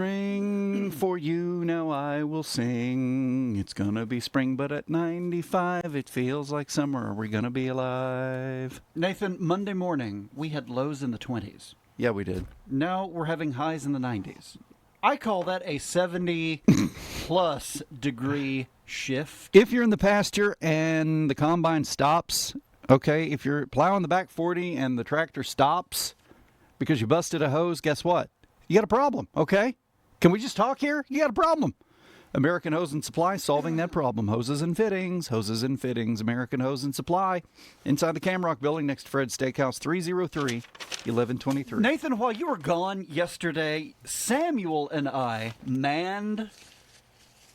Spring for you, now I will sing. It's gonna be spring, but at 95, it feels like summer. Are we gonna be alive? Nathan, Monday morning, we had lows in the 20s. Yeah, we did. Now we're having highs in the 90s. I call that a 70-plus degree shift. If you're in the pasture and the combine stops, okay, if you're plowing the back 40 and the tractor stops because you busted a hose, guess what? You got a problem, okay? Can we just talk here? You got a problem. American Hose and Supply solving that problem. Hoses and fittings, American Hose and Supply. Inside the Camrock building next to Fred's Steakhouse, 303-1123. Nathan, while you were gone yesterday, Samuel and I manned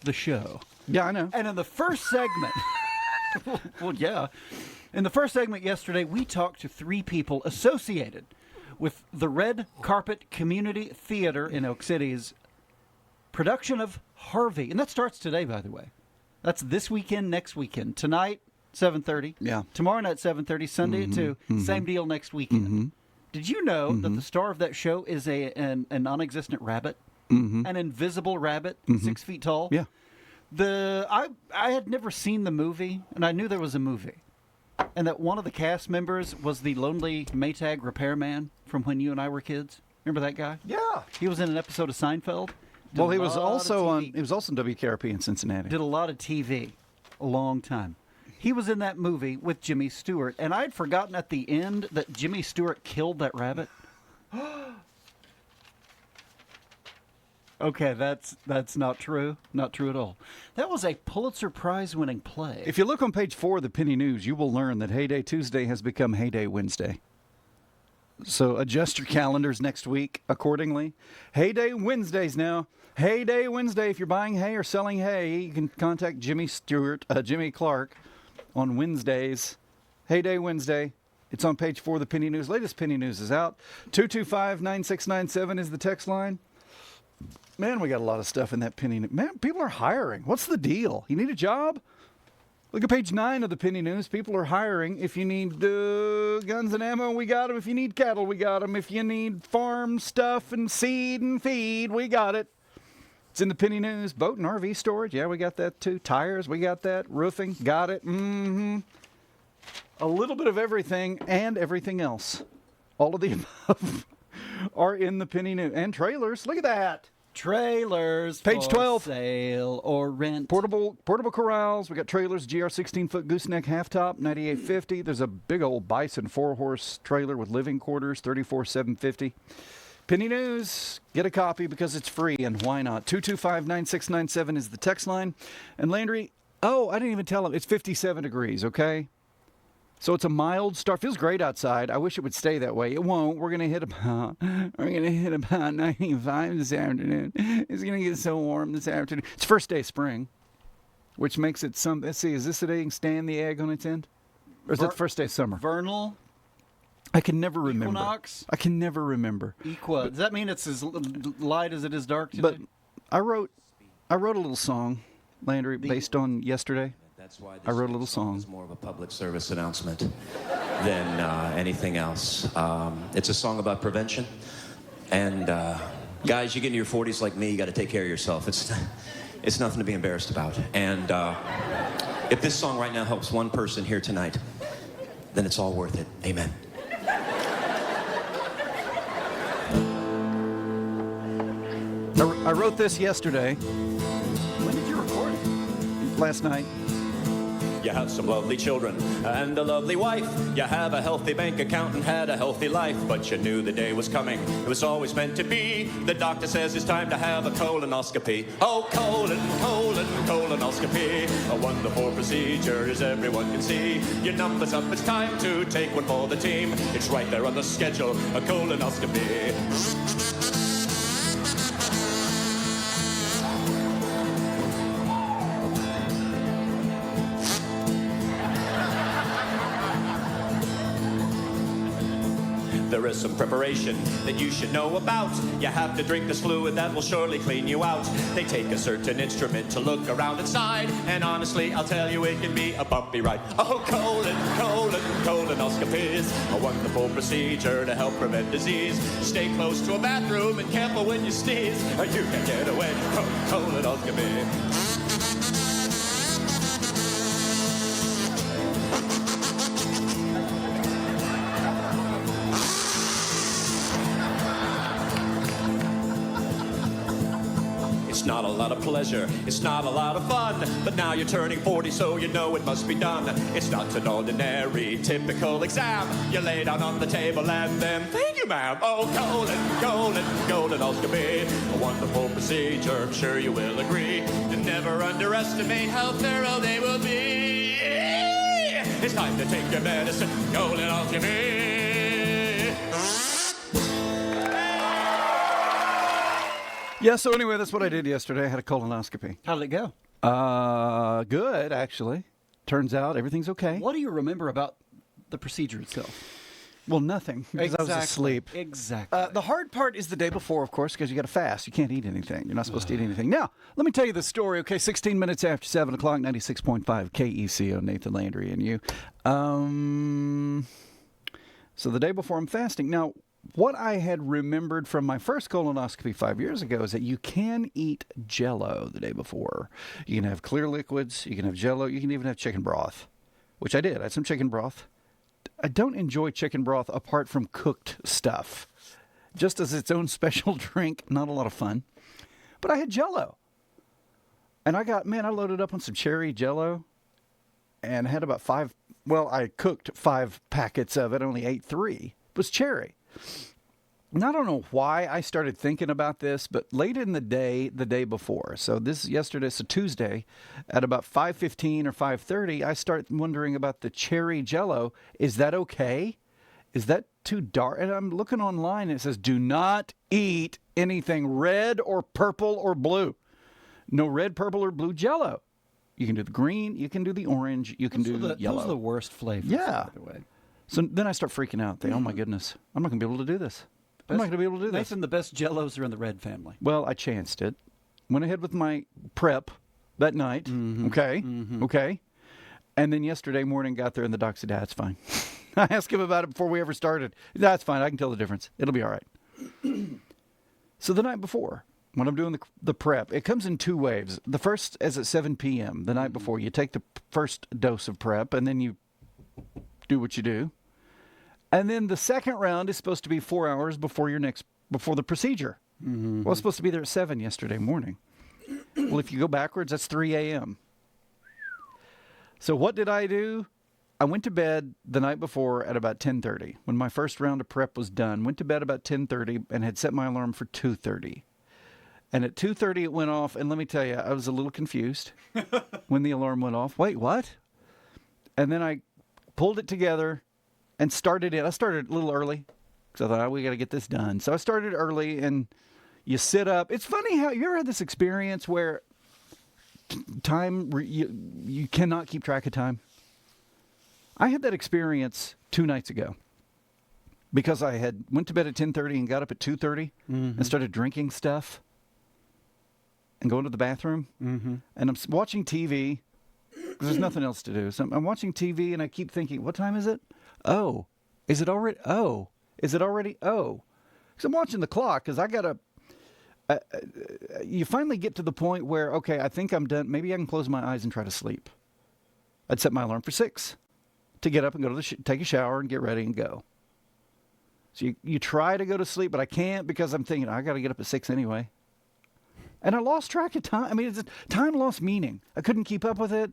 the show. Yeah, I know. And in the first segment, well, yeah. In the first segment yesterday, we talked to three people associated with the Red Carpet Community Theater in Oak City's production of Harvey. And that starts today, by the way. That's this weekend, next weekend. Tonight, 7:30. Yeah. Tomorrow night, 7:30. Sunday at 2. Same deal next weekend. Did you know that the star of that show is a non-existent rabbit? An invisible rabbit, 6 feet tall? Yeah. I had never seen the movie, and I knew there was a movie. And that one of the cast members was the lonely Maytag repairman from when you and I were kids. Remember that guy? Yeah. He was in an episode of Seinfeld. Well, he was also on WKRP in Cincinnati. Did a lot of TV a long time. He was in that movie with Jimmy Stewart, and I'd forgotten at the end that Jimmy Stewart killed that rabbit. Okay, that's not true. Not true at all. That was a Pulitzer Prize-winning play. If you look on page 4 of the Penny News, you will learn that Heyday Tuesday has become Heyday Wednesday. So adjust your calendars next week accordingly. Heyday Wednesdays now. Heyday Wednesday. If you're buying hay or selling hay, you can contact Jimmy Clark on Wednesdays. Heyday Wednesday. It's on page 4 of the Penny News. Latest Penny News is out. 225-9697 is the text line. Man, we got a lot of stuff in that Penny News. Man, people are hiring. What's the deal? You need a job? Look at page 9 of the Penny News. People are hiring. If you need guns and ammo, we got them. If you need cattle, we got them. If you need farm stuff and seed and feed, we got it. It's in the Penny News. Boat and RV storage, yeah, we got that too. Tires, we got that. Roofing, got it. A little bit of everything and everything else. All of the above are in the Penny News. And trailers, look at that. Trailers Page for 12. sale or rent. Portable corrals. We got trailers, GR 16-foot gooseneck half-top, $98.50. There's a big old Bison 4-horse trailer with living quarters, $34,750. Penny News, get a copy because it's free, and why not? 225-9697 is the text line. And Landry, I didn't even tell him, it's 57 degrees, okay? So it's a mild start. Feels great outside. I wish it would stay that way. It won't. We're gonna hit about 95 this afternoon. It's gonna get so warm this afternoon. It's first day of spring, which makes it some. Let's see. Is this the day you can stand the egg on its end, or is that the first day of summer? Vernal. I can never remember. Equinox. I can never remember. Does that mean it's as light as it is dark today? But I wrote a little song, Landry, based on yesterday. That's why I wrote a little song. It's more of a public service announcement than anything else. It's a song about prevention. And guys, you get into your 40s like me, you got to take care of yourself. It's nothing to be embarrassed about. And if this song right now helps one person here tonight, then it's all worth it. Amen. I wrote this yesterday. When did you record it? Last night. You have some lovely children and a lovely wife. You have a healthy bank account and had a healthy life. But you knew the day was coming. It was always meant to be. The doctor says it's time to have a colonoscopy. Oh, colonoscopy. A wonderful procedure, as everyone can see. Your number's up, it's time to take one for the team. It's right there on the schedule, a colonoscopy. there is some preparation that you should know about. You have to drink this fluid that will surely clean you out. They take a certain instrument to look around inside, and honestly, I'll tell you, it can be a bumpy ride. Oh, colonoscopy is a wonderful procedure to help prevent disease. Stay close to a bathroom and careful when you sneeze, or you can get away from colonoscopy. It's not a lot of pleasure, it's not a lot of fun, but now you're turning 40, so you know it must be done. It's not an ordinary, typical exam. You lay down on the table and then, thank you, ma'am. Oh, colonoscopy, a wonderful procedure, I'm sure you will agree. And never underestimate how thorough they will be. It's time to take your medicine, colonoscopy. Yeah, so anyway, that's what I did yesterday. I had a colonoscopy. How did it go? Good, actually. Turns out everything's okay. What do you remember about the procedure itself? Well, nothing, because I was asleep. Exactly. The hard part is the day before, of course, because you got to fast. You can't eat anything. You're not supposed to eat anything. Now, let me tell you the story. Okay, 16 minutes after 7 o'clock, 96.5 KECO, Nathan Landry and you. So the day before I'm fasting. Now, what I had remembered from my first colonoscopy 5 years ago is that you can eat Jell-O the day before. You can have clear liquids. You can have Jell-O. You can even have chicken broth, which I did. I had some chicken broth. I don't enjoy chicken broth apart from cooked stuff. Just as its own special drink, not a lot of fun. But I had Jell-O. And I loaded up on some cherry Jell-O and had about I cooked 5 packets of it, only ate 3. It was cherry. And I don't know why I started thinking about this, but late in the day before, so this is yesterday, so Tuesday, at about 5:15 or 5:30, I start wondering about the cherry Jell-O. Is that okay? Is that too dark? And I'm looking online, and it says, do not eat anything red or purple or blue. No red, purple, or blue Jell-O. You can do the green, you can do the orange, you can do the yellow. Those are the worst flavors, yeah. by the way. So then I start freaking out. Oh, my goodness. I'm not going to be able to do this. I'm not going to be able to do this. Nathan, the best Jell-Os are in the red family. Well, I chanced it. Went ahead with my prep that night. Mm-hmm. Okay. Mm-hmm. Okay. And then yesterday morning got there and the doc said, it's fine. I asked him about it before we ever started. That's fine. I can tell the difference. It'll be all right. So the night before, when I'm doing the prep, it comes in 2 waves. The first is at 7 p.m. the night before. You take the first dose of prep and then you do what you do. And then the second round is supposed to be 4 hours before the procedure. Mm-hmm. Well, I was supposed to be there at 7 yesterday morning. Well, if you go backwards, that's 3 a.m. So what did I do? I went to bed the night before at about 10:30. When my first round of prep was done, went to bed about 10:30 and had set my alarm for 2:30. And at 2:30 it went off, and let me tell you, I was a little confused when the alarm went off. Wait, what? And then I pulled it together and started it. I started a little early because I thought, we got to get this done. So I started early, and you sit up. It's funny how you ever had this experience where time, you cannot keep track of time? I had that experience 2 nights ago because I had went to bed at 10:30 and got up at 2:30 and started drinking stuff and going to the bathroom. Mm-hmm. And I'm watching TV because there's nothing else to do. So I'm watching TV and I keep thinking, what time is it? Oh, is it already? Oh, is it already? Oh, because I'm watching the clock because I got to. You finally get to the point where, okay, I think I'm done. Maybe I can close my eyes and try to sleep. I'd set my alarm for 6 to get up and go to take a shower and get ready and go. So you try to go to sleep, but I can't because I'm thinking, I got to get up at 6 anyway. And I lost track of time. I mean, time lost meaning. I couldn't keep up with it,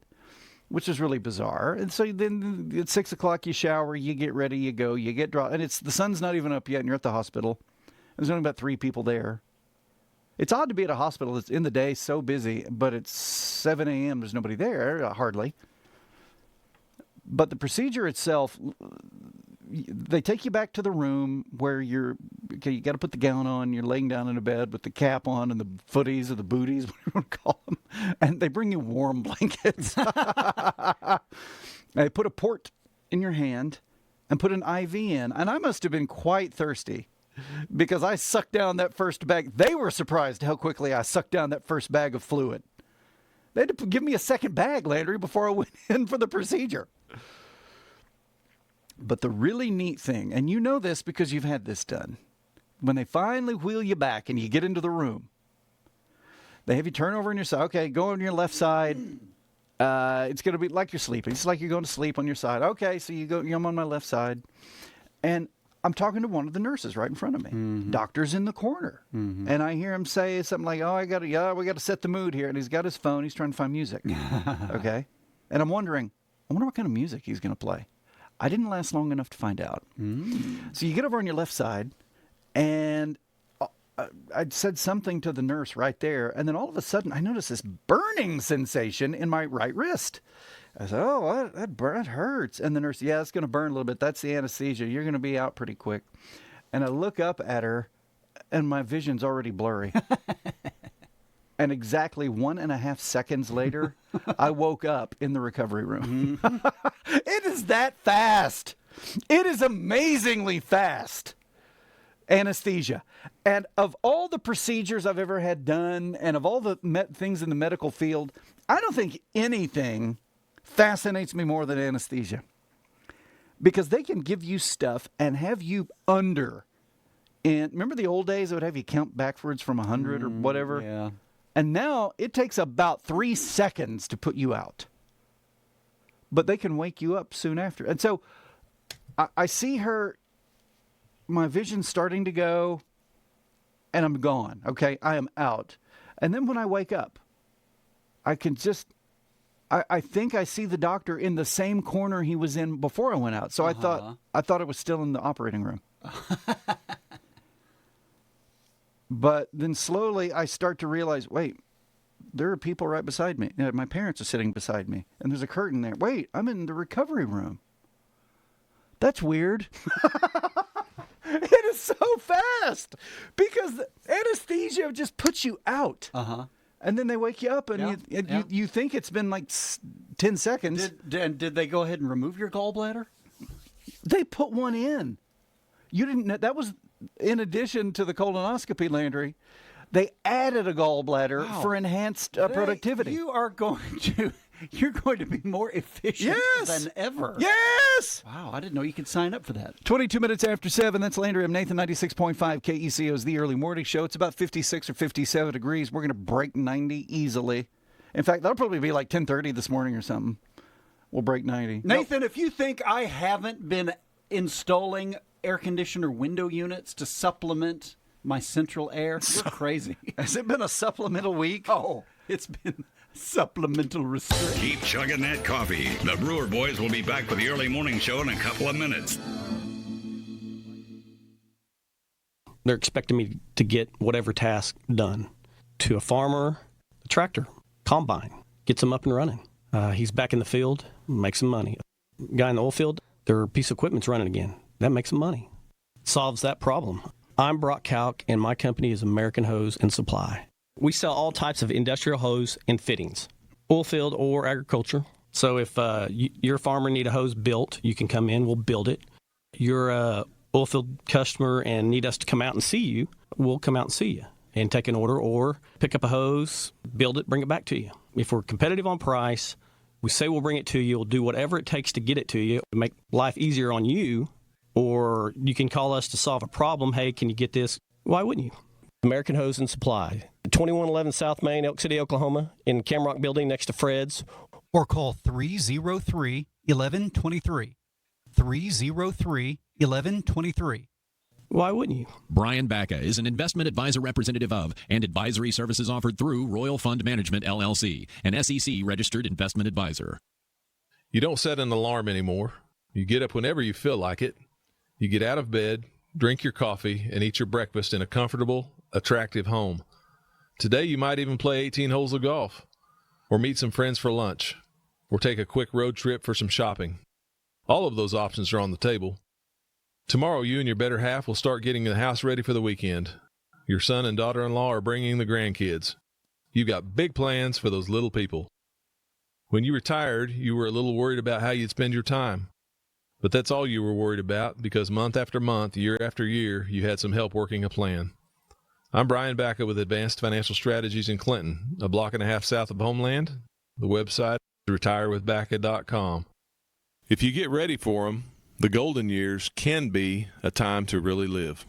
which is really bizarre. And so then at 6 o'clock, you shower, you get ready, you go, you get dropped. And the sun's not even up yet, and you're at the hospital. There's only about 3 people there. It's odd to be at a hospital that's in the day so busy, but it's 7 a.m. There's nobody there, hardly. But the procedure itself, they take you back to the room where you got to put the gown on. You're laying down in a bed with the cap on and the footies or the booties, whatever you want to call them. And they bring you warm blankets. They put a port in your hand, and put an IV in. And I must have been quite thirsty because I sucked down that first bag. They were surprised how quickly I sucked down that first bag of fluid. They had to give me a second bag, Landry, before I went in for the procedure. But the really neat thing, and you know this because you've had this done, when they finally wheel you back and you get into the room, they have you turn over on your side. Okay, go on your left side. It's going to be like you're sleeping. It's like you're going to sleep on your side. Okay, so I'm on my left side. And I'm talking to one of the nurses right in front of me. Mm-hmm. Doctor's in the corner. Mm-hmm. And I hear him say something like, we got to set the mood here. And he's got his phone. He's trying to find music. Okay? And I'm wondering what kind of music he's going to play. I didn't last long enough to find out. Mm. So you get over on your left side, and I'd said something to the nurse right there, and then all of a sudden I noticed this burning sensation in my right wrist. I said, that hurts. And the nurse, it's going to burn a little bit. That's the anesthesia. You're going to be out pretty quick. And I look up at her, and my vision's already blurry. And exactly 1.5 seconds later, I woke up in the recovery room. Mm-hmm. It is that fast. It is amazingly fast. Anesthesia. And of all the procedures I've ever had done, and of all the things in the medical field, I don't think anything fascinates me more than anesthesia. Because they can give you stuff and have you under. And remember the old days, they would have you count backwards from 100 or whatever? Yeah. And now it takes about 3 seconds to put you out. But they can wake you up soon after. And so I see her, my vision's starting to go, and I'm gone. Okay, I am out. And then when I wake up, I can just, I think I see the doctor in the same corner he was in before I went out. So I thought it was still in the operating room. But then slowly I start to realize, wait, there are people right beside me. My parents are sitting beside me, and there's a curtain there. Wait, I'm in the recovery room. That's weird. It is so fast because anesthesia just puts you out. Uh-huh. And then they wake you up, and you think it's been like 10 seconds. Did they go ahead and remove your gallbladder? They put one in. You didn't know that was... In addition to the colonoscopy, Landry, they added a gallbladder for enhanced productivity. You're going to be more efficient than ever. Yes! Wow, I didn't know you could sign up for that. 22 minutes after 7, that's Landry. I'm Nathan, 96.5 KECO's The Early Morning Show. It's about 56 or 57 degrees. We're going to break 90 easily. In fact, that'll probably be like 10:30 this morning or something. We'll break 90. Nathan, if you think I haven't been installing air conditioner window units to supplement my central air, you're crazy. Has it been a supplemental week? Oh, it's been supplemental restriction. Keep chugging that coffee. The Brewer Boys will be back with the early morning show in a couple of minutes. They're expecting me to get whatever task done. To a farmer, a tractor, combine, gets them up and running. He's back in the field, makes some money. Guy in the oil field, their piece of equipment's running again. That makes some money. Solves that problem. I'm Brock Kalk, and my company is American Hose and Supply. We sell all types of industrial hose and fittings, oil field or agriculture. So if your farmer need a hose built, you can come in, we'll build it. You're a oil field customer and need us to come out and see you, we'll come out and see you and take an order or pick up a hose, build it, bring it back to you. If we're competitive on price, we say we'll bring it to you, we'll do whatever it takes to get it to you, to make life easier on you. Or you can call us to solve a problem. Hey, can you get this? Why wouldn't you? American Hose and Supply. 2111 South Main, Elk City, Oklahoma, in Camrock Building next to Fred's. Or call 303-1123. 303-1123. Why wouldn't you? Brian Bacca is an investment advisor representative of and advisory services offered through Royal Fund Management, LLC, an SEC-registered investment advisor. You don't set an alarm anymore. You get up whenever you feel like it. You get out of bed, drink your coffee, and eat your breakfast in a comfortable, attractive home. Today, you might even play 18 holes of golf, or meet some friends for lunch, or take a quick road trip for some shopping. All of those options are on the table. Tomorrow, you and your better half will start getting the house ready for the weekend. Your son and daughter-in-law are bringing the grandkids. You've got big plans for those little people. When you retired, you were a little worried about how you'd spend your time. But that's all you were worried about because month after month, year after year, you had some help working a plan. I'm Brian Bacca with Advanced Financial Strategies in Clinton, a block and a half south of Homeland. The website is retirewithbacca.com. If you get ready for them, the golden years can be a time to really live.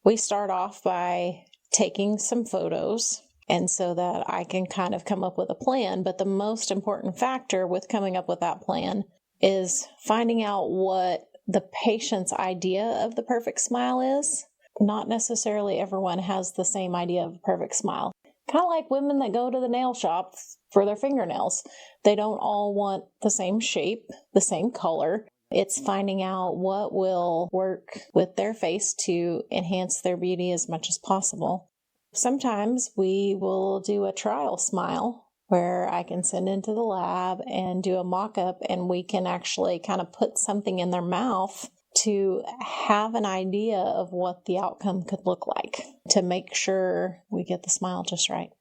We start off by taking some photos, and so that I can kind of come up with a plan. But the most important factor with coming up with that plan is finding out what the patient's idea of the perfect smile is. Not necessarily everyone has the same idea of a perfect smile. Kind of like women that go to the nail shop for their fingernails. They don't all want the same shape, the same color. It's finding out what will work with their face to enhance their beauty as much as possible. Sometimes we will do a trial smile where I can send into the lab and do a mock-up, and we can actually kind of put something in their mouth to have an idea of what the outcome could look like to make sure we get the smile just right.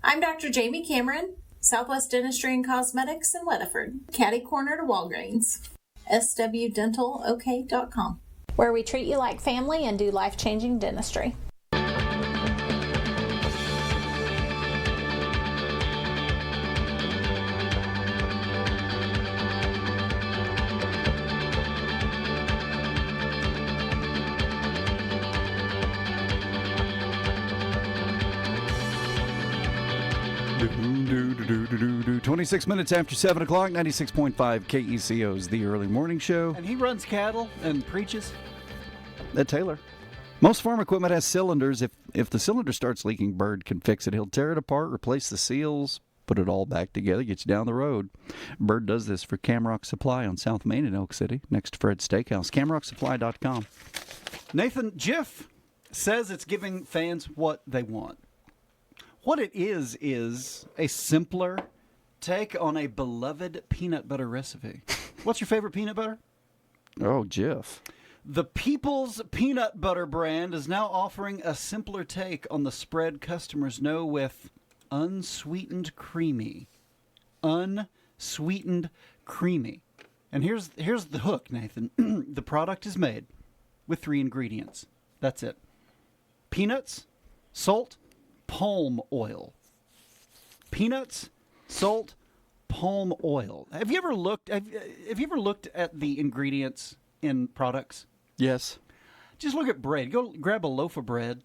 I'm Dr. Jamie Cameron, Southwest Dentistry and Cosmetics in Weatherford, catty corner to Walgreens, swdentalok.com, where we treat you like family and do life-changing dentistry. Do, 26 minutes after 7 o'clock, 96.5 KECO's The Early Morning Show. And he runs cattle and preaches. At Taylor. Most farm equipment has cylinders. If the cylinder starts leaking, Bird can fix it. He'll tear it apart, replace the seals, put it all back together, get you down the road. Bird does this for Camrock Supply on South Main in Elk City, next to Fred's Steakhouse. CamrockSupply.com. Nathan, Jif says it's giving fans what they want. What it is a simpler take on a beloved peanut butter recipe. What's your favorite peanut butter? Oh, Jif. The People's Peanut Butter brand is now offering a simpler take on the spread customers know with unsweetened creamy. Unsweetened creamy. And here's the hook, Nathan. The product is made with 3 ingredients. That's it. Peanuts, salt, palm oil. Peanuts, salt, palm oil. Have you ever looked at the ingredients in products? Yes. Just look at bread. Go grab a loaf of bread,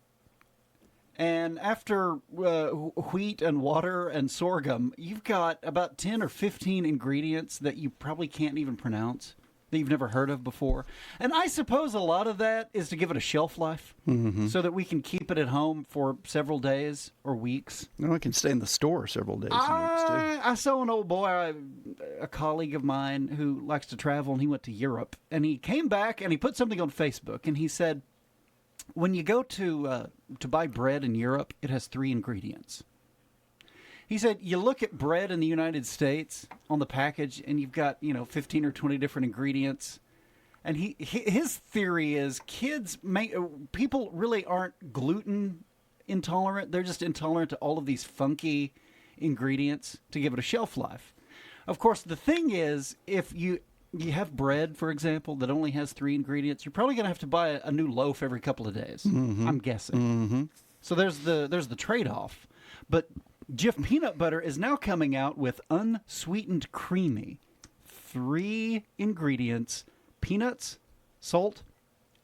and after wheat and water and sorghum, you've got about 10 or 15 ingredients that you probably can't even pronounce, that you've never heard of before. And I suppose a lot of that is to give it a shelf life, so that we can keep it at home for several days or weeks. No, it can stay in the store several days and weeks, too. I saw an old boy, a colleague of mine who likes to travel, and he went to Europe. And he came back and he put something on Facebook, and he said, when you go to buy bread in Europe, it has 3 ingredients. He said, you look at bread in the United States on the package, and you've got, 15 or 20 different ingredients. And his theory is people really aren't gluten intolerant. They're just intolerant to all of these funky ingredients to give it a shelf life. Of course, the thing is, if you have bread, for example, that only has 3 ingredients, you're probably going to have to buy a new loaf every couple of days. I'm guessing. So there's the trade-off. But Jif Peanut Butter is now coming out with unsweetened creamy. 3 ingredients: peanuts, salt,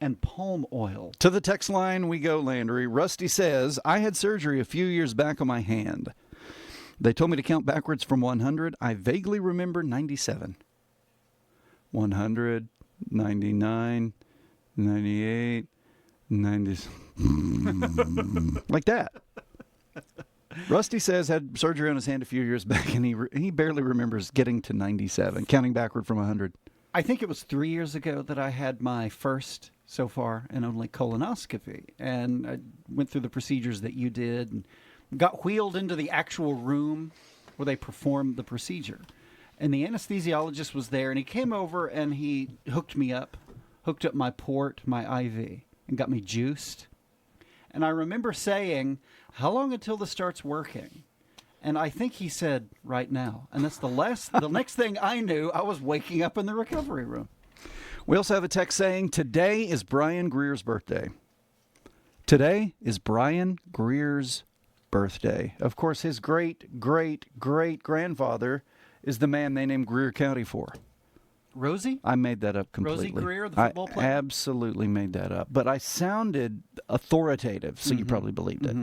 and palm oil. To the text line we go, Landry. Rusty says, I had surgery a few years back on my hand. They told me to count backwards from 100. I vaguely remember 97. 100, 99, 98, 90. Like that. Rusty says had surgery on his hand a few years back, and he barely remembers getting to 97, counting backward from 100. I think it was 3 years ago that I had my first, so far, and only colonoscopy. And I went through the procedures that you did and got wheeled into the actual room where they performed the procedure. And the anesthesiologist was there, and he came over and he hooked up my port, my IV, and got me juiced. And I remember saying, how long until this starts working? And I think he said, right now. And that's the next thing I knew, I was waking up in the recovery room. We also have a text saying, today is Brian Greer's birthday. Today is Brian Greer's birthday. Of course, his great-great-great-grandfather is the man they named Greer County for. Rosie? I made that up completely. Rosie Greer, the football player? I absolutely made that up. But I sounded authoritative, so you probably believed it.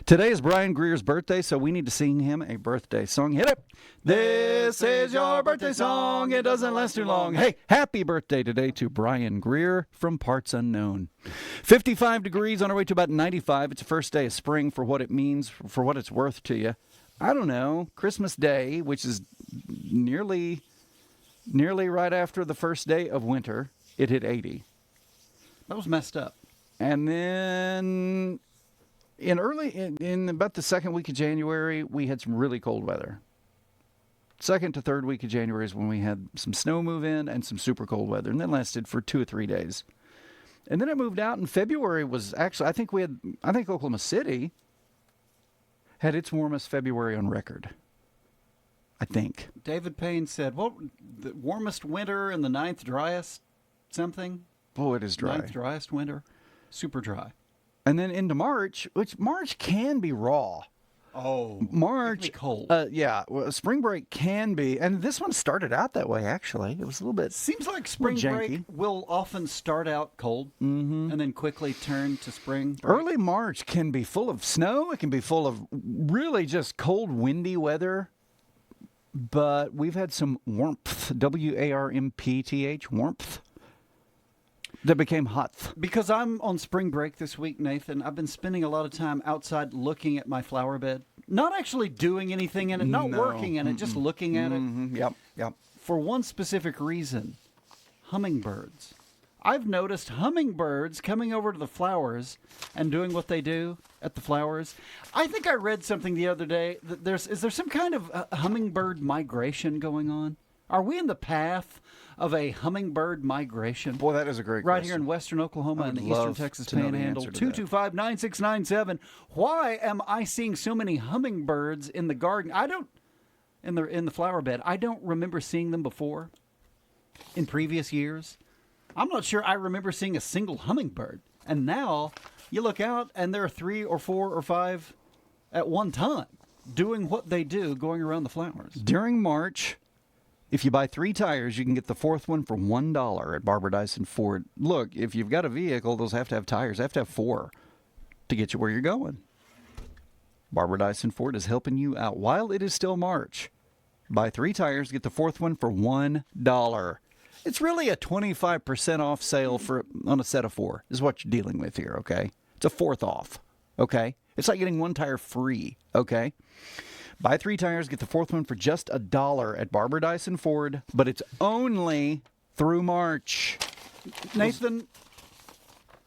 Today is Brian Greer's birthday, so we need to sing him a birthday song. Hit it. This is your birthday song. It doesn't last too long. Hey, happy birthday today to Brian Greer from Parts Unknown. 55 degrees on our way to about 95. It's the first day of spring for what it means, for what it's worth to you. I don't know. Christmas Day, which is nearly right after the first day of winter, it hit 80. That was messed up. And then in about the second week of January, we had some really cold weather. Second to third week of January is when we had some snow move in and some super cold weather, and that lasted for 2 or 3 days. And then it moved out, and February was actually, I think Oklahoma City had its warmest February on record. I think. David Payne said, well, the warmest winter and the 9th driest something? Boy, it is dry. 9th driest winter. Super dry. And then into March, which March can be raw. Oh. March. It can be cold. Well, spring break can be. And this one started out that way, actually. It was a little bit. Seems like spring break will often start out cold and then quickly turn to spring break. Early March can be full of snow. It can be full of really just cold, windy weather. But we've had some warmth, W-A-R-M-P-T-H, warmth, that became hot. Because I'm on spring break this week, Nathan, I've been spending a lot of time outside looking at my flower bed. Not actually doing anything in it, not working in it, just looking at it. Yep. For one specific reason, hummingbirds. I've noticed hummingbirds coming over to the flowers and doing what they do at the flowers. I think I read something the other day that is there some kind of hummingbird migration going on? Are we in the path of a hummingbird migration? Boy, that is a great right question. here in western Oklahoma and the eastern Texas to know the Panhandle. answer to that. 225-9697. Why am I seeing so many hummingbirds in the garden? In the flower bed. I don't remember seeing them before in previous years. I'm not sure I remember seeing a single hummingbird. And now you look out and there are 3 or 4 or 5 at one time doing what they do, going around the flowers. During March, if you buy 3 tires, you can get the 4th one for $1 at Barbara Dyson Ford. Look, if you've got a vehicle, those have to have tires. They have to have 4 to get you where you're going. Barbara Dyson Ford is helping you out while it is still March. Buy 3 tires, get the 4th one for $1. It's really a 25% off sale on a set of 4 is what you're dealing with here, okay? It's a 4th off, okay? It's like getting 1 tire free, okay? Buy 3 tires, get the 4th one for just $1 at Barbara Dyson Ford, but it's only through March. Nathan,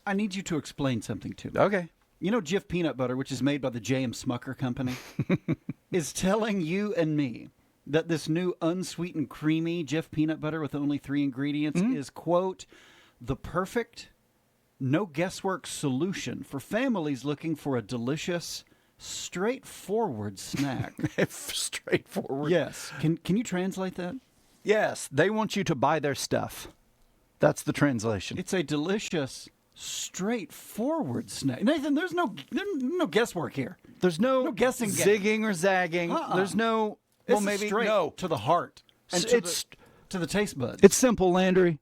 I need you to explain something to me. Okay. You know Jif Peanut Butter, which is made by the J.M. Smucker Company, is telling you and me that this new unsweetened creamy Jif peanut butter with only 3 ingredients is, quote, the perfect, no guesswork solution for families looking for a delicious, straightforward snack. Straightforward. Yes. Can you translate that? Yes. They want you to buy their stuff. That's the translation. It's a delicious, straightforward snack. Nathan, there's no guesswork here. There's no guessing game. zigging or zagging. There's no... Well, maybe straight to the heart and to the taste buds. It's simple, Landry.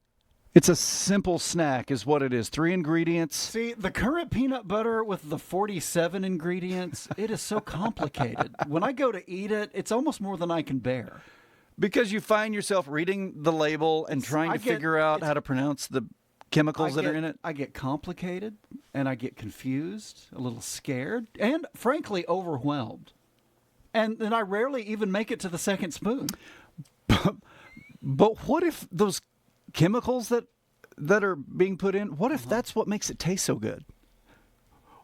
It's a simple snack is what it is. 3 ingredients. See, the current peanut butter with the 47 ingredients, it is so complicated. When I go to eat it, it's almost more than I can bear. Because you find yourself reading the label and trying to figure out how to pronounce the chemicals that are in it. I get complicated, and I get confused, a little scared, and frankly overwhelmed. And then I rarely even make it to the second spoon. But what if those chemicals that are being put in, what if that's what makes it taste so good?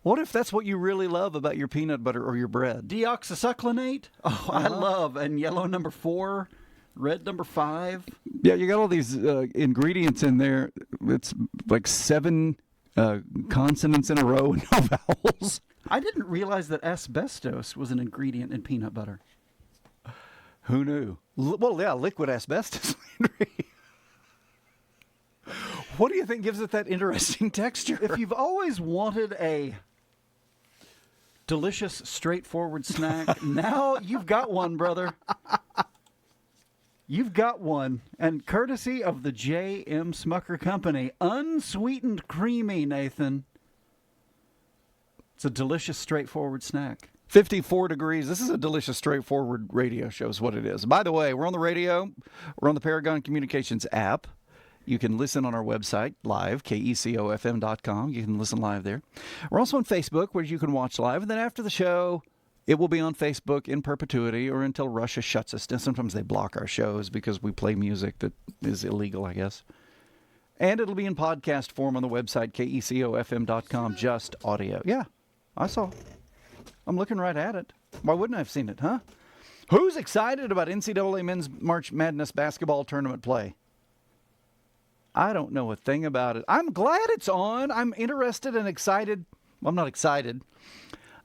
What if that's what you really love about your peanut butter or your bread? Deoxysuccinate? Oh, I love. And yellow number 4, red number 5. Yeah, you got all these ingredients in there. It's like 7 consonants in a row and no vowels. I didn't realize that asbestos was an ingredient in peanut butter. Who knew? Well, yeah, liquid asbestos. What do you think gives it that interesting texture? If you've always wanted a delicious, straightforward snack, now you've got one, brother. You've got one. And courtesy of the J.M. Smucker Company, unsweetened creamy, Nathan. It's a delicious, straightforward snack. 54 degrees. This is a delicious, straightforward radio show is what it is. By the way, we're on the radio. We're on the Paragon Communications app. You can listen on our website live, KECOFM.com. You can listen live there. We're also on Facebook, where you can watch live. And then after the show, it will be on Facebook in perpetuity or until Russia shuts us down. Sometimes they block our shows because we play music that is illegal, I guess. And it'll be in podcast form on the website, KECOFM.com, just audio. Yeah, I saw. I'm looking right at it. Why wouldn't I have seen it, huh? Who's excited about NCAA Men's March Madness basketball tournament play? I don't know a thing about it. I'm glad it's on. I'm interested and excited. Well, I'm not excited.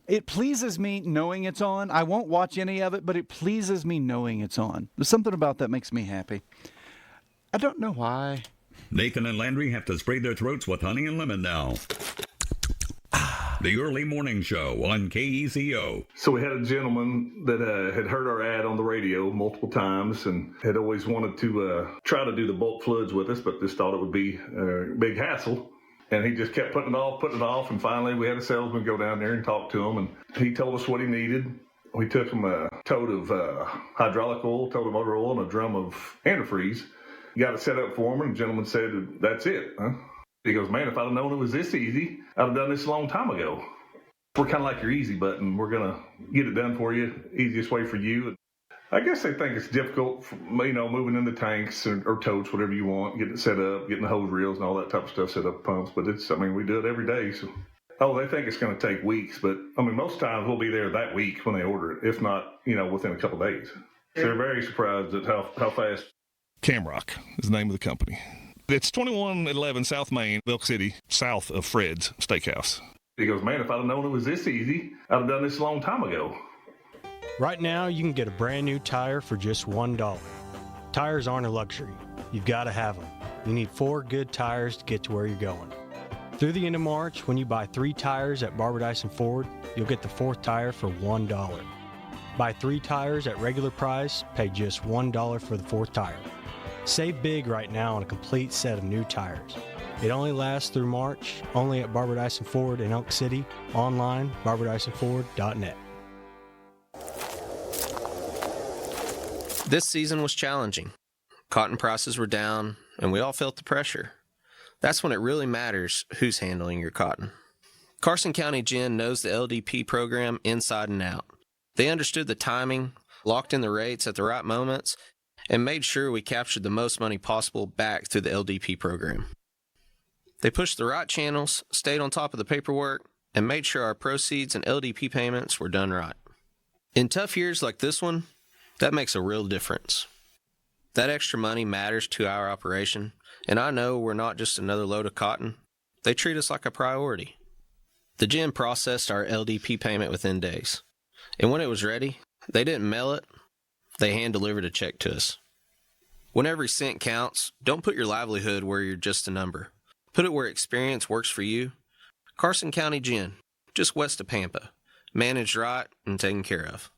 It pleases me knowing it's on. I won't watch any of it, but it pleases me knowing it's on. There's something about that makes me happy. I don't know why. Nathan and Landry have to spray their throats with honey and lemon now. The early morning show on KECO. So we had a gentleman that had heard our ad on the radio multiple times and had always wanted to try to do the bulk fluids with us, but just thought it would be a big hassle. And he just kept putting it off. And finally we had a salesman go down there and talk to him. And he told us what he needed. We took him a tote of hydraulic oil, tote of motor oil, and a drum of antifreeze. Got it set up for him, and the gentleman said, "That's it, huh?" He goes, "Man, if I'd have known it was this easy, I'd have done this a long time ago." We're kind of like your easy button. We're going to get it done for you, easiest way for you. I guess they think it's difficult, moving in the tanks or totes, whatever you want, getting it set up, getting the hose reels and all that type of stuff set up, pumps. But we do it every day. So, they think it's going to take weeks. But, most times we'll be there that week when they order it, if not, within a couple of days. So they're very surprised at how fast. Camrock is the name of the company. It's 2111 South Main, Elk City, south of Fred's Steakhouse. He goes, "Man, if I'd have known it was this easy, I'd have done this a long time ago." Right now, you can get a brand new tire for just $1. Tires aren't a luxury. You've got to have them. You need 4 good tires to get to where you're going. Through the end of March, when you buy 3 tires at Barbara Dyson Ford, you'll get the 4th tire for $1. Buy 3 tires at regular price, pay just $1 for the 4th tire. Save big right now on a complete set of new tires. It only lasts through March, only at Barbara Dyson Ford in Elk City, online, barbadysonford.net. This season was challenging. Cotton prices were down, and we all felt the pressure. That's when it really matters who's handling your cotton. Carson County Gin knows the LDP program inside and out. They understood the timing, locked in the rates at the right moments, and made sure we captured the most money possible back through the LDP program. They pushed the right channels, stayed on top of the paperwork, and made sure our proceeds and LDP payments were done right. In tough years like this one, that makes a real difference. That extra money matters to our operation, and I know we're not just another load of cotton. They treat us like a priority. The gym processed our LDP payment within days, and when it was ready, they didn't mail it. They hand-delivered a check to us. When every cent counts, don't put your livelihood where you're just a number. Put it where experience works for you. Carson County Gin, just west of Pampa. Managed right and taken care of.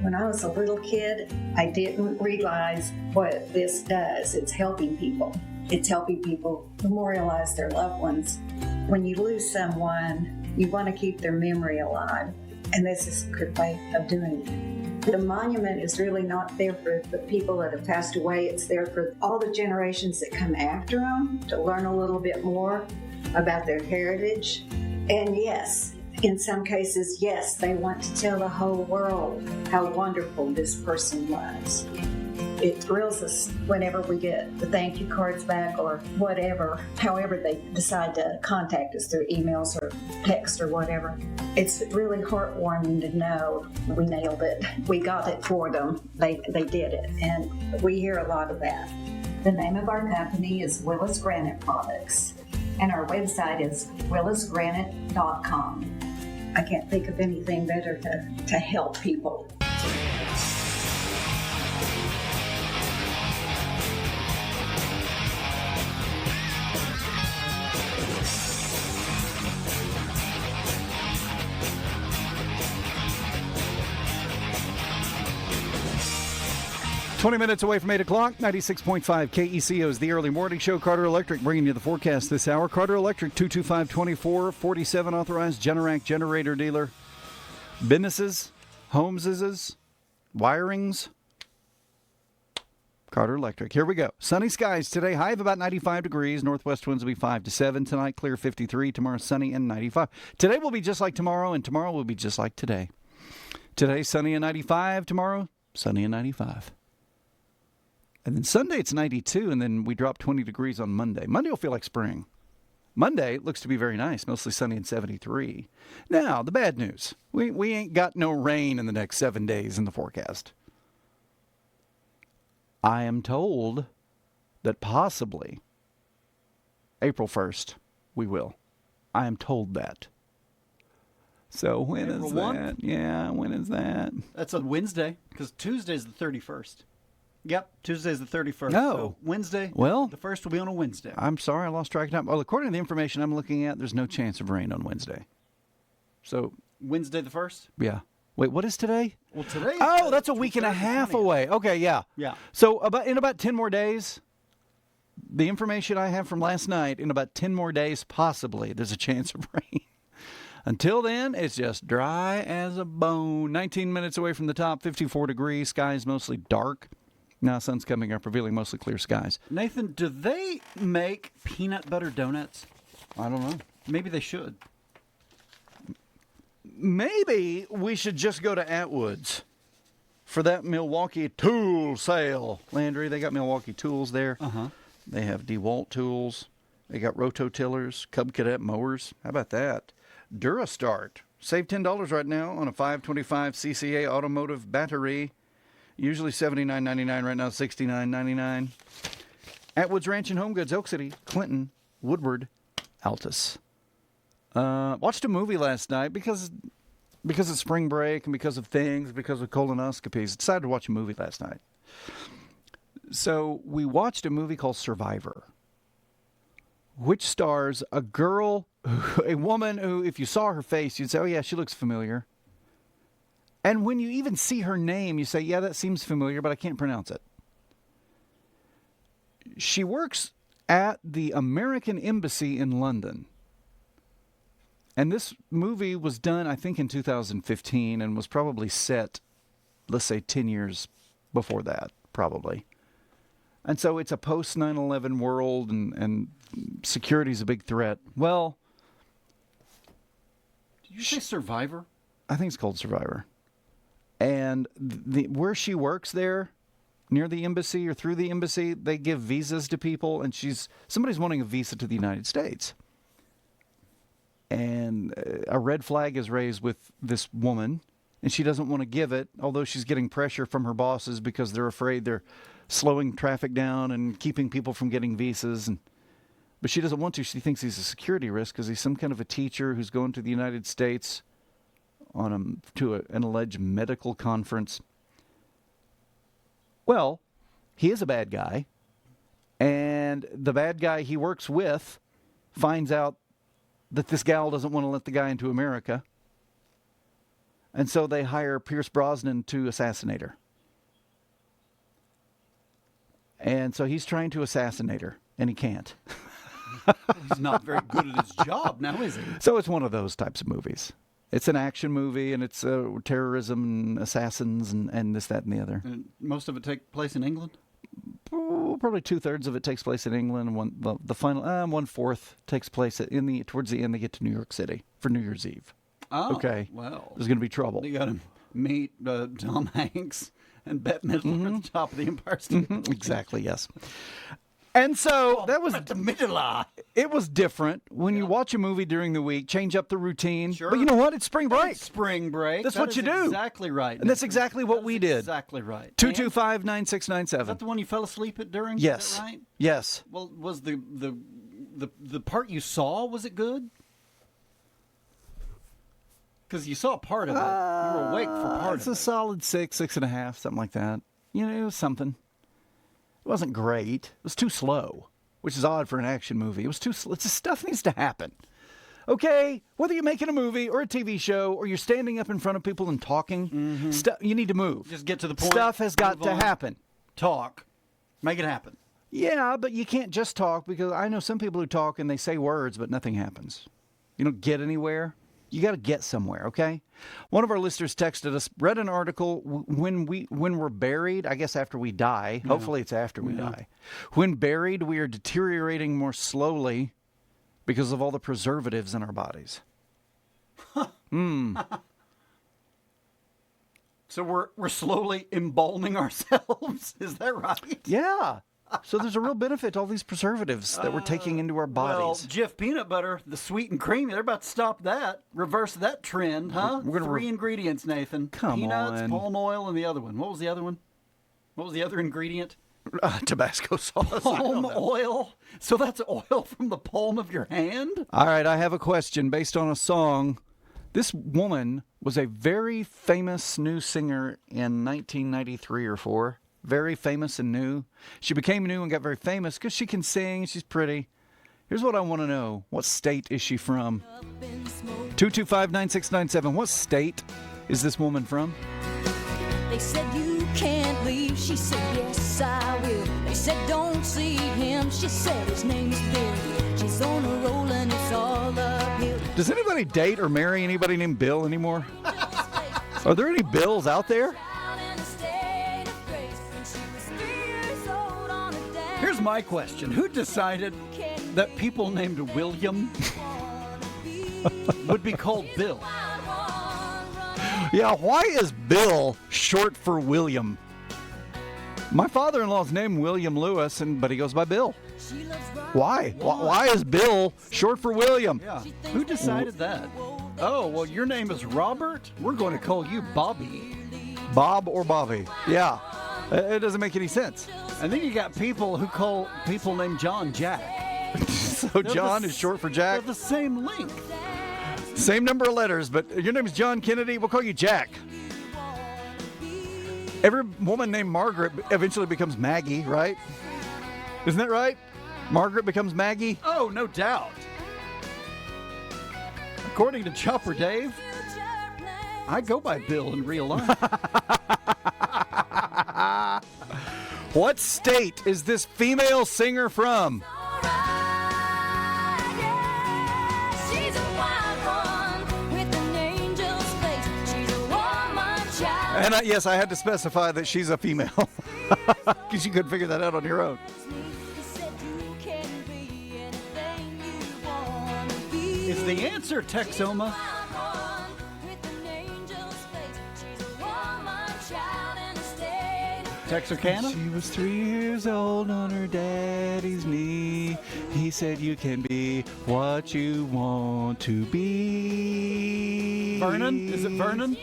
When I was a little kid, I didn't realize what this does. It's helping people. It's helping people memorialize their loved ones. When you lose someone, you want to keep their memory alive. And this is a good way of doing it. The monument is really not there for the people that have passed away. It's there for all the generations that come after them to learn a little bit more about their heritage. And yes, in some cases, yes, they want to tell the whole world how wonderful this person was. It thrills us whenever we get the thank you cards back or whatever, however they decide to contact us through emails or text or whatever. It's really heartwarming to know we nailed it. We got it for them. They did it, and we hear a lot of that. The name of our company is Willis Granite Products, and our website is willisgranite.com. I can't think of anything better to help people. 20 minutes away from 8 o'clock, 96.5 KECO is the early morning show. Carter Electric bringing you the forecast this hour. Carter Electric, 225-2447, authorized Generac generator dealer. Businesses, homeses, wirings. Carter Electric. Here we go. Sunny skies today. High of about 95 degrees. Northwest winds will be 5 to 7. Tonight, clear 53. Tomorrow, sunny and 95. Today will be just like tomorrow, and tomorrow will be just like today. Today, sunny and 95. Tomorrow, sunny and 95. And then Sunday, it's 92, and then we drop 20 degrees on Monday. Monday will feel like spring. Monday looks to be very nice, mostly sunny and 73. Now, the bad news. We ain't got no rain in the next 7 days in the forecast. I am told that possibly April 1st we will. I am told that. So when April is 1? that? Yeah, when is that? That's on Wednesday, because Tuesday's the 31st. Yep, Tuesday's the 31st. No. So Wednesday, Well, the first will be on a Wednesday. I'm sorry, I lost track of time. Well, according to the information I'm looking at, there's no chance of rain on Wednesday. So Wednesday the 1st? yeah. Wait, what is today? Well, today. Oh, that's a week and a half away. Okay, yeah. Yeah. So in about 10 more days, the information I have from last night, in about 10 more days, possibly, there's a chance of rain. Until then, it's just dry as a bone. 19 minutes away from the top, 54 degrees. Skies mostly dark. Now sun's coming up, revealing mostly clear skies. Nathan, do they make peanut butter donuts? I don't know. Maybe they should. Maybe we should just go to Atwood's for that Milwaukee tool sale. Landry, they got Milwaukee tools there. Uh-huh. They have DeWalt tools. They got rototillers, Cub Cadet mowers. How about that? Durastart. Save $10 right now on a 525 CCA automotive battery. Usually $79.99. Right now, $69.99. Atwood's Ranch and Home Goods, Elk City, Clinton, Woodward, Altus. Watched a movie last night because of spring break and because of things, because of colonoscopies. Decided to watch a movie last night. So we watched a movie called Survivor, which stars a woman who, if you saw her face, you'd say, oh yeah, she looks familiar. And when you even see her name, you say, yeah, that seems familiar, but I can't pronounce it. She works at the American Embassy in London. And this movie was done, I think, in 2015 and was probably set, let's say, 10 years before that, probably. And so it's a post 9/11 world, and security's a big threat. Well, Did you say Survivor? I think it's called Survivor. And where she works there, near the embassy or through the embassy, they give visas to people, and somebody's wanting a visa to the United States. And a red flag is raised with this woman, and she doesn't want to give it, although she's getting pressure from her bosses because they're afraid they're slowing traffic down and keeping people from getting visas. But she doesn't want to. She thinks he's a security risk because he's some kind of a teacher who's going to the United States to an alleged medical conference. Well, he is a bad guy, and the bad guy he works with finds out that this gal doesn't want to let the guy into America. And so they hire Pierce Brosnan to assassinate her. And so he's trying to assassinate her, and he can't. He's not very good at his job now, is he? So it's one of those types of movies. It's an action movie, and it's terrorism and assassins and this, that, and the other. And most of it take place in England? Probably 2/3 of it takes place in England, and the final 1/4 takes place towards the end. They get to New York City for New Year's Eve. Oh, okay. Well, there's going to be trouble. You got to meet Tom Hanks and Bette Midler at the top of the Empire State Building. Exactly. Yes. And so that was the middle. It was different when you watch a movie during the week, change up the routine. Sure. But you know what? It's spring break. It's spring break. That's what you do. Exactly right. And that's exactly what we did. Exactly right. 225-9697. Is that the one you fell asleep at during? Yes. Is that right? Yes. Well, was the part you saw, was it good? Because you saw part of it. You were awake for part of it. It's a solid 6.5, something like that. You know, it was something. It wasn't great. It was too slow, which is odd for an action movie. It was too slow. Stuff needs to happen. Okay, whether you're making a movie or a TV show or you're standing up in front of people and talking, you need to move. Just get to the point. Stuff has got to happen. talk. Make it happen. Yeah, but you can't just talk, because I know some people who talk and they say words, but nothing happens. You don't get anywhere. You got to get somewhere, okay? One of our listeners texted us, read an article, when we're buried, I guess after we die, hopefully it's after we die. When buried, we are deteriorating more slowly because of all the preservatives in our bodies. So we're slowly embalming ourselves. Is that right? Yeah. So there's a real benefit to all these preservatives that we're taking into our Well, bodies. Jif peanut butter, the sweet and creamy, they're about to stop that. Reverse that trend, huh? We're gonna 3 ingredients, Nathan. Come Peanuts, on. palm oil, and the other one. What was the other one? What was the other ingredient? Tabasco sauce. Palm oil. So that's oil from the palm of your hand? All right, I have a question based on a song. This woman was a very famous new singer in 1993 or 4. Very famous and new. She became new and got very famous because she can sing, she's pretty. Here's what I want to know. What state is she from? 225-9697. What state is this woman from? They said you can't leave. She said yes I will. They said don't see him. She said his name's Bill. She's on a roll and it's all uphill. Does anybody date or marry anybody named Bill anymore? Are there any Bills out there? Here's my question. Who decided that people named William would be called Bill? Yeah, why is Bill short for William? My father-in-law's named William Lewis, but he goes by Bill. Why? Why is Bill short for William? Yeah. Who decided that? Oh, well, your name is Robert? We're going to call you Bobby. Bob or Bobby. Yeah. It doesn't make any sense. I think you got people who call people named John Jack. So John is short for Jack? They're the same length. Same number of letters, but your name is John Kennedy. We'll call you Jack. Every woman named Margaret eventually becomes Maggie, right? Isn't that right? Margaret becomes Maggie? Oh, no doubt. According to Chopper Dave, I go by Bill in real life. What state is this female singer from? And yes, I had to specify that she's a female, because you couldn't figure that out on your own. Is the answer Texoma? Texarkana? She was 3 years old on her daddy's knee. He said you can be what you want to be. Vernon? Is it Vernon?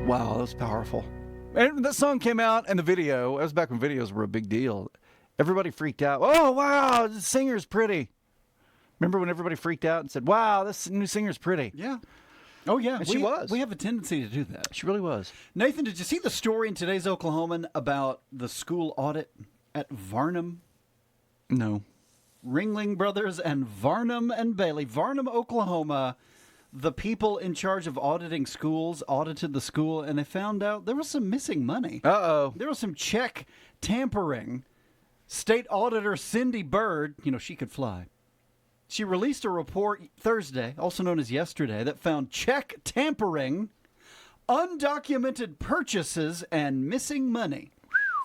Wow, that was powerful. And that song came out, and the video, that was back when videos were a big deal. Everybody freaked out. Oh, wow, the singer's pretty. Remember when everybody freaked out and said, wow, this new singer's pretty? Yeah. Oh, yeah. And she was. We have a tendency to do that. She really was. Nathan, did you see the story in today's Oklahoman about the school audit at Varnum? No. Ringling Brothers and Varnum and Bailey. Varnum, Oklahoma. The people in charge of auditing schools audited the school, and they found out there was some missing money. Uh-oh. There was some check tampering. State Auditor Cindy Bird, she could fly. She released a report Thursday, also known as yesterday, that found check tampering, undocumented purchases, and missing money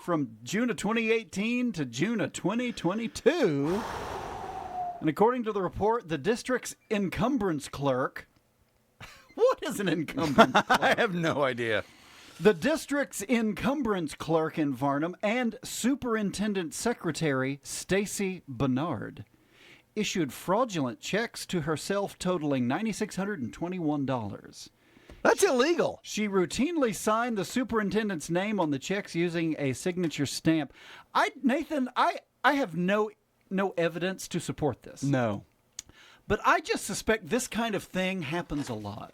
from June of 2018 to June of 2022. And according to the report, the district's encumbrance clerk... What is an encumbrance clerk? I have no idea. The district's encumbrance clerk in Varnum and Superintendent Secretary Stacy Bernard issued fraudulent checks to herself totaling $9,621. That's illegal. She routinely signed the superintendent's name on the checks using a signature stamp. Nathan, I have no evidence to support this. No. But I just suspect this kind of thing happens a lot.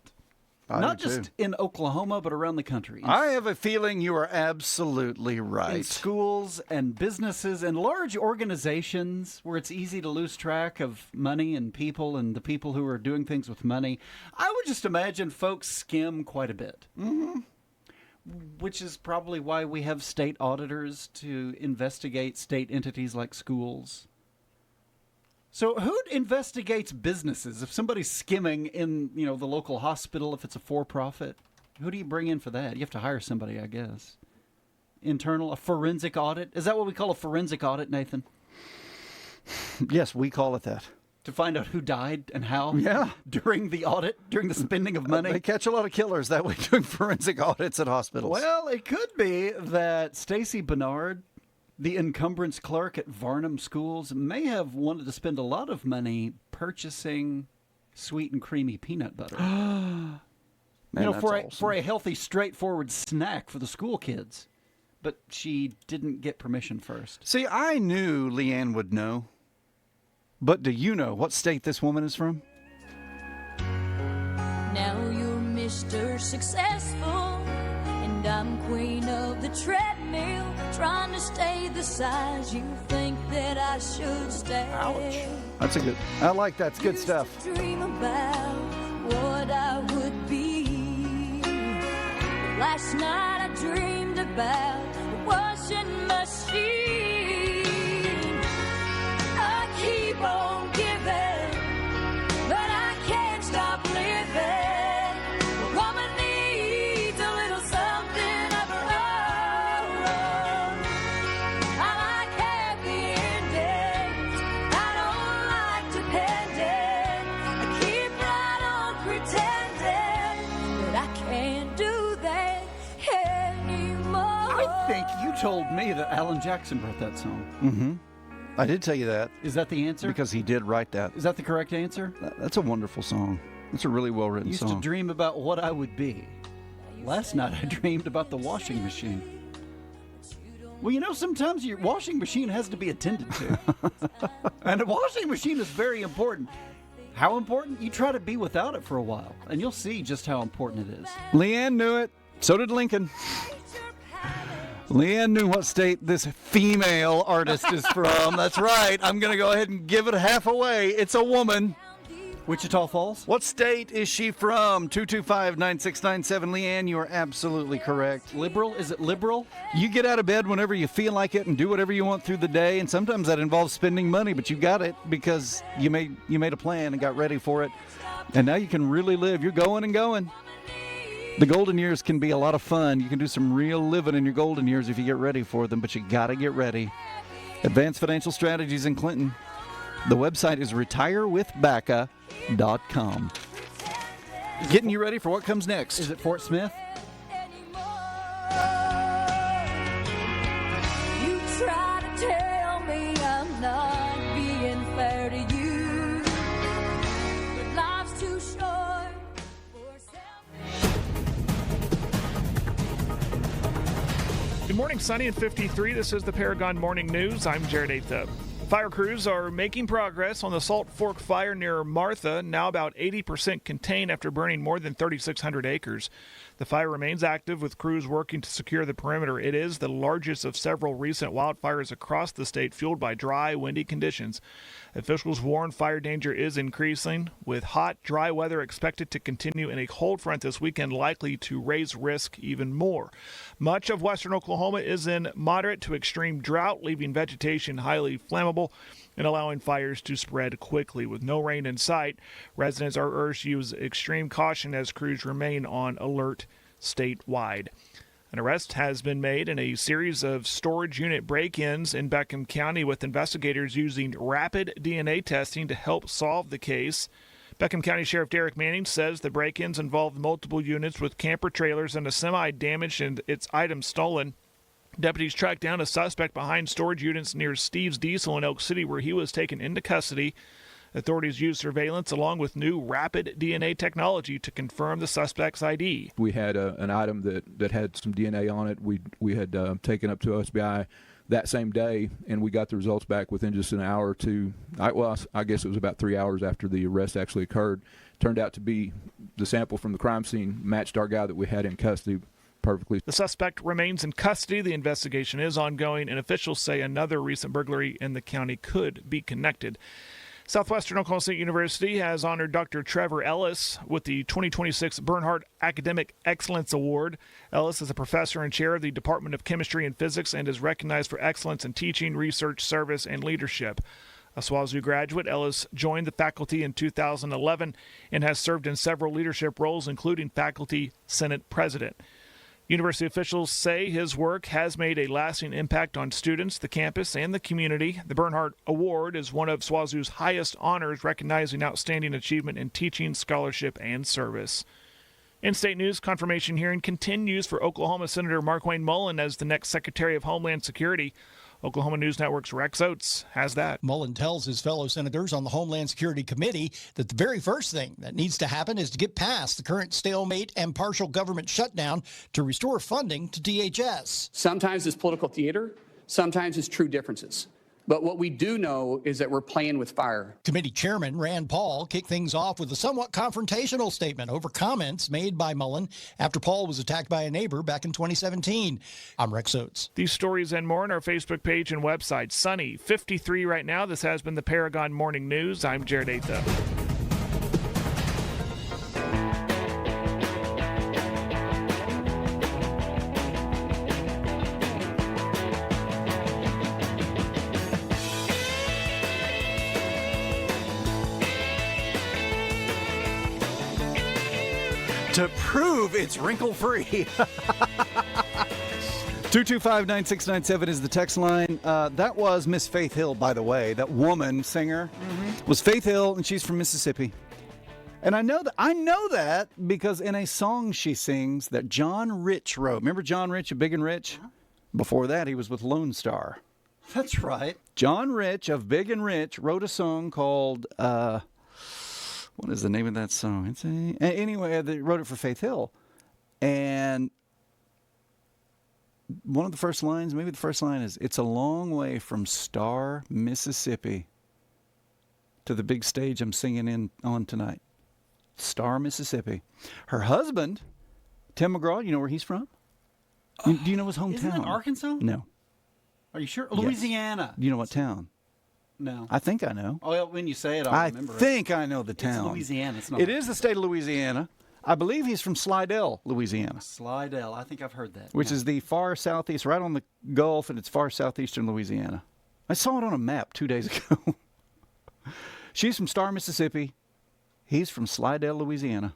Not just in Oklahoma, but around the country. I have a feeling you are absolutely right. In schools and businesses and large organizations where it's easy to lose track of money and people and the people who are doing things with money, I would just imagine folks skim quite a bit. Mm-hmm. Which is probably why we have state auditors to investigate state entities like schools. So who investigates businesses? If somebody's skimming in, the local hospital, if it's a for-profit, who do you bring in for that? You have to hire somebody, I guess. Internal, a forensic audit? Is that what we call a forensic audit, Nathan? Yes, we call it that. To find out who died and how? Yeah. During the audit, during the spending of money? They catch a lot of killers that way doing forensic audits at hospitals. Well, it could be that Stacy Bernard, the encumbrance clerk at Varnum Schools, may have wanted to spend a lot of money purchasing sweet and creamy peanut butter. Man, for a healthy, straightforward snack for the school kids. But she didn't get permission first. See, I knew Leanne would know. But do you know what state this woman is from? Now you're Mr. Successful, and I'm queen of the treadmill, trying to stay the size you think that I should stay. Ouch. That's a good. I like that's good stuff. Dream about what I would be. Last night I dreamed about a washing machine. I keep on giving, but I can't stop living. A woman needs a little something of her own. I like happy endings, I don't like depending. I keep right on pretending that I can't do that anymore. I think you told me that Alan Jackson wrote that song. Mm-hmm. I did tell you that. Is that the answer? Because he did write that. Is that the correct answer? That's a wonderful song. It's a really well-written Used song. to dream about what I would be. Last night I dreamed about the washing machine. Well, sometimes your washing machine has to be attended to. And a washing machine is very important. How important? You try to be without it for a while, and you'll see just how important it is. Leanne knew it. So did Lincoln. Leanne knew what state this female artist is from. That's right. I'm going to go ahead and give it half away. It's a woman. Wichita Falls? What state is she from? 225-9697. Leanne, you are absolutely correct. Liberal? Is it liberal? You get out of bed whenever you feel like it and do whatever you want through the day, and sometimes that involves spending money, but you got it because you made a plan and got ready for it, and now you can really live. You're going and going. The golden years can be a lot of fun. You can do some real living in your golden years if you get ready for them, but you got to get ready. Advanced Financial Strategies in Clinton. The website is retirewithbaca.com. Getting you ready for what comes next. Is it Fort Smith? You try to tell me I'm not being fair to you, but life's too short for Good morning, sunny and 53. This is the Paragon Morning News. I'm Jared Atha. Fire crews are making progress on the Salt Fork fire near Martha, now about 80% contained after burning more than 3,600 acres. The fire remains active with crews working to secure the perimeter. It is the largest of several recent wildfires across the state fueled by dry, windy conditions. Officials warn fire danger is increasing, with hot, dry weather expected to continue and a cold front this weekend likely to raise risk even more. Much of western Oklahoma is in moderate to extreme drought, leaving vegetation highly flammable and allowing fires to spread quickly. With no rain in sight, residents are urged to use extreme caution as crews remain on alert statewide. An arrest has been made in a series of storage unit break-ins in Beckham County, with investigators using rapid DNA testing to help solve the case. Beckham County Sheriff Derek Manning says the break-ins involved multiple units with camper trailers and a semi damaged and its items stolen. Deputies tracked down a suspect behind storage units near Steve's Diesel in Elk City, where he was taken into custody. Authorities used surveillance along with new rapid DNA technology to confirm the suspect's ID. We had an item that had some DNA on it. We had taken up to OSBI that same day, and we got the results back within just an hour or two. I guess it was about 3 hours after the arrest actually occurred. Turned out to be the sample from the crime scene matched our guy that we had in custody perfectly. The suspect remains in custody. The investigation is ongoing, and officials say another recent burglary in the county could be connected. Southwestern Oklahoma State University has honored Dr. Trevor Ellis with the 2026 Bernhardt Academic Excellence Award. Ellis is a professor and chair of the Department of Chemistry and Physics and is recognized for excellence in teaching, research, service, and leadership. A SWASU graduate, Ellis joined the faculty in 2011 and has served in several leadership roles, including faculty senate president. University officials say his work has made a lasting impact on students, the campus, and the community. The Bernhardt Award is one of SWASU's highest honors, recognizing outstanding achievement in teaching, scholarship, and service. In state news, confirmation hearing continues for Oklahoma Senator Markwayne Mullin as the next Secretary of Homeland Security. Oklahoma News Network's Rex Oates has that. Mullin tells his fellow senators on the Homeland Security Committee that the very first thing that needs to happen is to get past the current stalemate and partial government shutdown to restore funding to DHS. Sometimes it's political theater, sometimes it's true differences. But what we do know is that we're playing with fire. Committee Chairman Rand Paul kicked things off with a somewhat confrontational statement over comments made by Mullin after Paul was attacked by a neighbor back in 2017. I'm Rex Oates. These stories and more on our Facebook page and website. Sunny, 53 right now. This has been the Paragon Morning News. I'm Jared Atha. To prove it's wrinkle-free. 225-9697 is the text line. That was Miss Faith Hill, by the way. That woman singer was Faith Hill, and she's from Mississippi. And I know that because in a song she sings that John Rich wrote. Remember John Rich of Big and Rich? Before that, he was with Lone Star. That's right. John Rich of Big and Rich wrote a song called... what is the name of that song? Anyway, they wrote it for Faith Hill. And one of the first lines, maybe the first line is, "It's a long way from Star, Mississippi to the big stage I'm singing on tonight." Star, Mississippi. Her husband, Tim McGraw, you know where he's from? Do you know his hometown? Isn't that Arkansas? No. Are you sure? Yes. Louisiana. Do you know what town? No. I think I know. Oh, well, when you say it, I'll remember I think I know the It's town. Louisiana. It's not. It is the state of Louisiana. I believe he's from Slidell, Louisiana. Slidell. I think I've heard that. Which is the far southeast, right on the Gulf, and it's far southeastern Louisiana. I saw it on a map 2 days ago. She's from Star, Mississippi. He's from Slidell, Louisiana.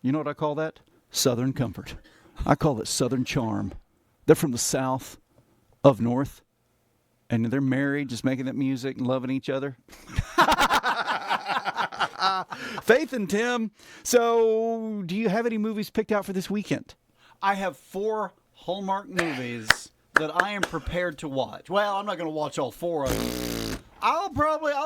You know what I call that? Southern comfort. I call it Southern charm. They're from the south of North. And they're married, just making that music and loving each other. Faith and Tim. So, do you have any movies picked out for this weekend? I have 4 Hallmark movies that I am prepared to watch. Well, I'm not going to watch all 4 of them. I'll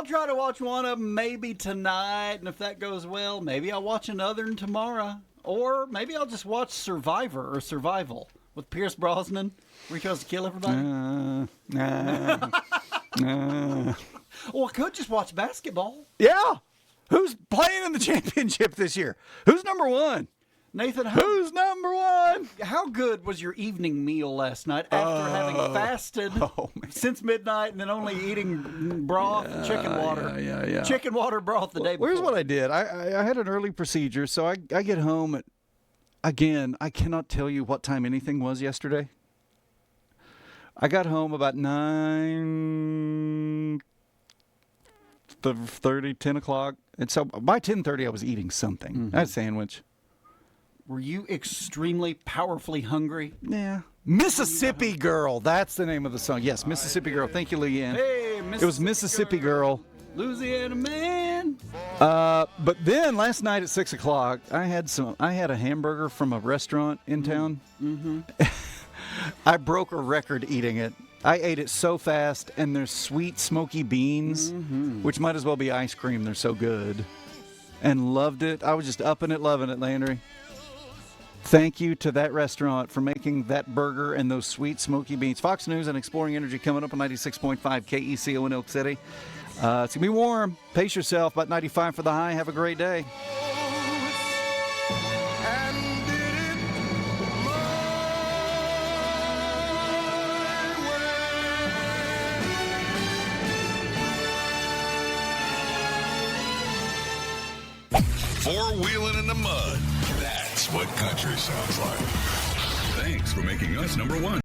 try to watch one of them maybe tonight, and if that goes well, maybe I'll watch another one tomorrow. Or maybe I'll just watch Survivor or Survival with Pierce Brosnan, where he goes to kill everybody. Well, I could just watch basketball. Yeah. Who's playing in the championship this year? Who's number 1? Nathan, who's number 1? How good was your evening meal last night after having fasted since midnight and then only eating broth and chicken water? Yeah. Chicken water broth the day before. Here's what I did. I had an early procedure, so I get home at, again, I cannot tell you what time anything was yesterday. I got home about 9:30, 10 o'clock. And so by 10:30, I was eating something. I had a sandwich. Were you extremely powerfully hungry? Yeah. Mississippi Girl. That's the name of the song. Yes, Mississippi Girl. Thank you, Leanne. Hey, it was Mississippi Girl. Louisiana man. But then last night at 6 o'clock, I had a hamburger from a restaurant in town. Mm-hmm. I broke a record eating it. I ate it so fast, and there's sweet, smoky beans, which might as well be ice cream. They're so good. And loved it. I was just upping it, loving it, Landry. Thank you to that restaurant for making that burger and those sweet smoky beans. Fox News and Exploring Energy coming up on 96.5 KECO in Elk City. It's going to be warm. Pace yourself. About 95 for the high. Have a great day. Four-wheeling in the mud. That's what country sounds like. Thanks for making us number one.